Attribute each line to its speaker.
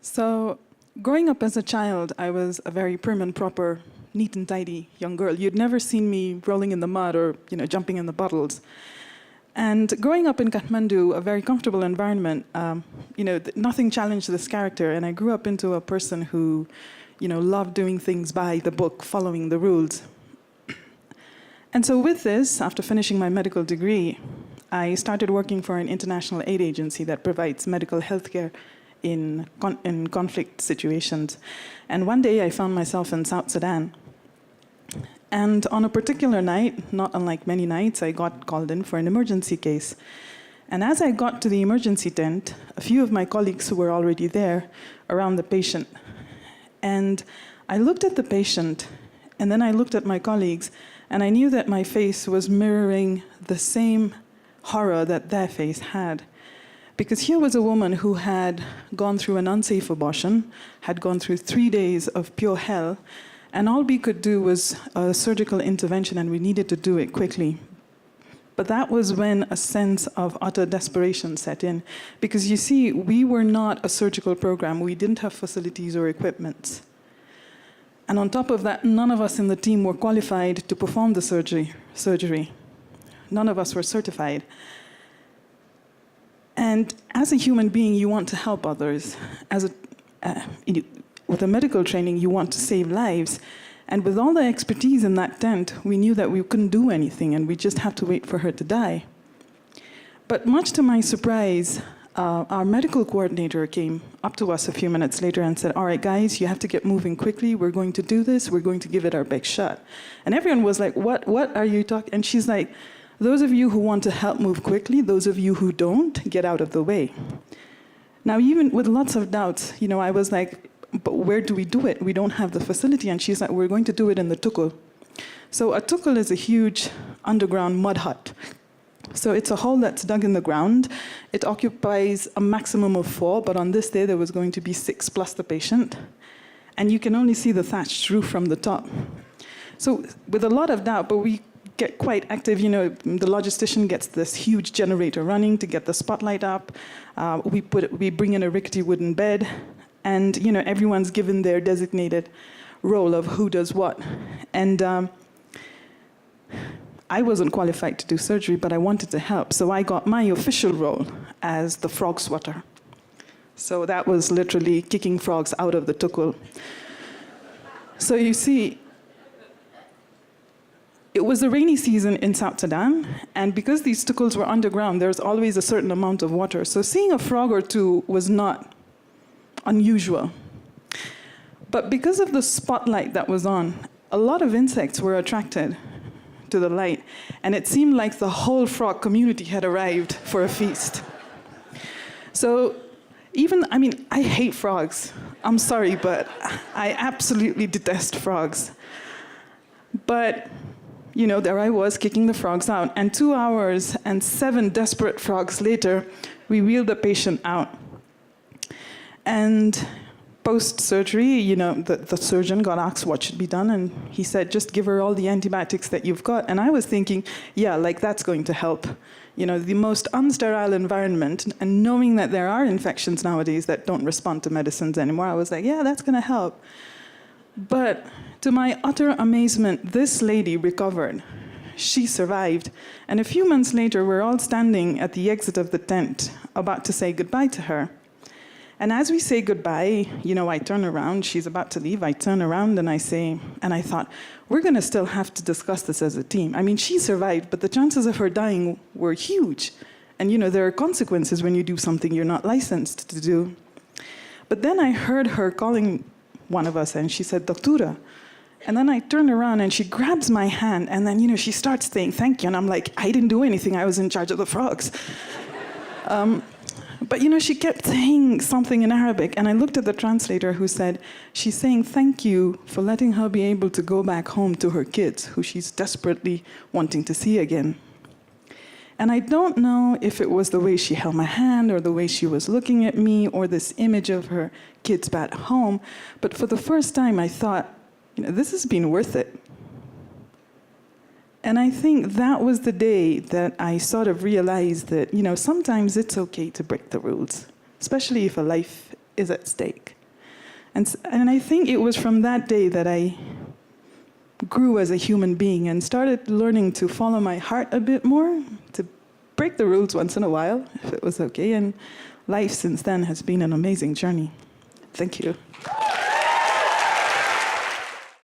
Speaker 1: So, growing up as a child, I was a very prim and proper, neat and tidy young girl. You'd never seen me rolling in the mud or, jumping in the puddles. And growing up in Kathmandu, a very comfortable environment, nothing challenged this character. And I grew up into a person who, loved doing things by the book, following the rules. And so with this, after finishing my medical degree, I started working for an international aid agency that provides medical health care in conflict situations. And one day I found myself in South Sudan. And on a particular night, not unlike many nights, I got called in for an emergency case. And as I got to the emergency tent, a few of my colleagues who were already there around the patient. And I looked at the patient, and then I looked at my colleagues, and I knew that my face was mirroring the same horror that their face had. Because here was a woman who had gone through an unsafe abortion, had gone through 3 days of pure hell, and all we could do was a surgical intervention, and we needed to do it quickly. But that was when a sense of utter desperation set in. Because you see, we were not a surgical program. We didn't have facilities or equipment. And on top of that, none of us in the team were qualified to perform the surgery. None of us were certified. And as a human being, you want to help others. With a medical training, you want to save lives. And with all the expertise in that tent, we knew that we couldn't do anything, and we just had to wait for her to die. But much to my surprise, our medical coordinator came up to us a few minutes later and said, "All right, guys, you have to get moving quickly. We're going to do this. We're going to give it our best shot." And everyone was like, what are you talking? And she's like, "Those of you who want to help move quickly, those of you who don't, get out of the way." Now, even with lots of doubts, I was like, but where do we do it? We don't have the facility. And she's like, "We're going to do it in the tukul." So a tukul is a huge underground mud hut. So it's a hole that's dug in the ground. It occupies a maximum of 4, but on this day there was going to be 6 plus the patient. And you can only see the thatched roof from the top. So with a lot of doubt, but we get quite active, the logistician gets this huge generator running to get the spotlight up. We bring in a rickety wooden bed, and everyone's given their designated role of who does what. And I wasn't qualified to do surgery, but I wanted to help, so I got my official role as the frog swatter. So that was literally kicking frogs out of the tukul. So you see, it was the rainy season in South Sudan, and because these tukuls were underground, there's always a certain amount of water. So seeing a frog or two was not unusual. But because of the spotlight that was on, a lot of insects were attracted to the light, and it seemed like the whole frog community had arrived for a feast. So I hate frogs. I'm sorry, but I absolutely detest frogs. But there I was kicking the frogs out, and 2 hours and 7 desperate frogs later, we wheeled the patient out. And post-surgery, the surgeon got asked what should be done, and he said, "Just give her all the antibiotics that you've got." And I was thinking, yeah, that's going to help. The most unsterile environment, and knowing that there are infections nowadays that don't respond to medicines anymore, I was like, yeah, that's going to help. But to my utter amazement, this lady recovered. She survived. And a few months later, we're all standing at the exit of the tent, about to say goodbye to her. And as we say goodbye, I turn around, she's about to leave, I turn around and I thought, we're going to still have to discuss this as a team. She survived, but the chances of her dying were huge. And there are consequences when you do something you're not licensed to do. But then I heard her calling one of us, and she said, "Doctora." And then I turn around and she grabs my hand, and then, she starts saying thank you. And I'm like, I didn't do anything, I was in charge of the frogs. But she kept saying something in Arabic, and I looked at the translator who said, she's saying thank you for letting her be able to go back home to her kids, who she's desperately wanting to see again. And I don't know if it was the way she held my hand, or the way she was looking at me, or this image of her kids back home, but for the first time I thought, this has been worth it. And I think that was the day that I sort of realized that, sometimes it's okay to break the rules, especially if a life is at stake. And I think it was from that day that I grew as a human being and started learning to follow my heart a bit more, to break the rules once in a while, if it was okay. And life since then has been an amazing journey. Thank you.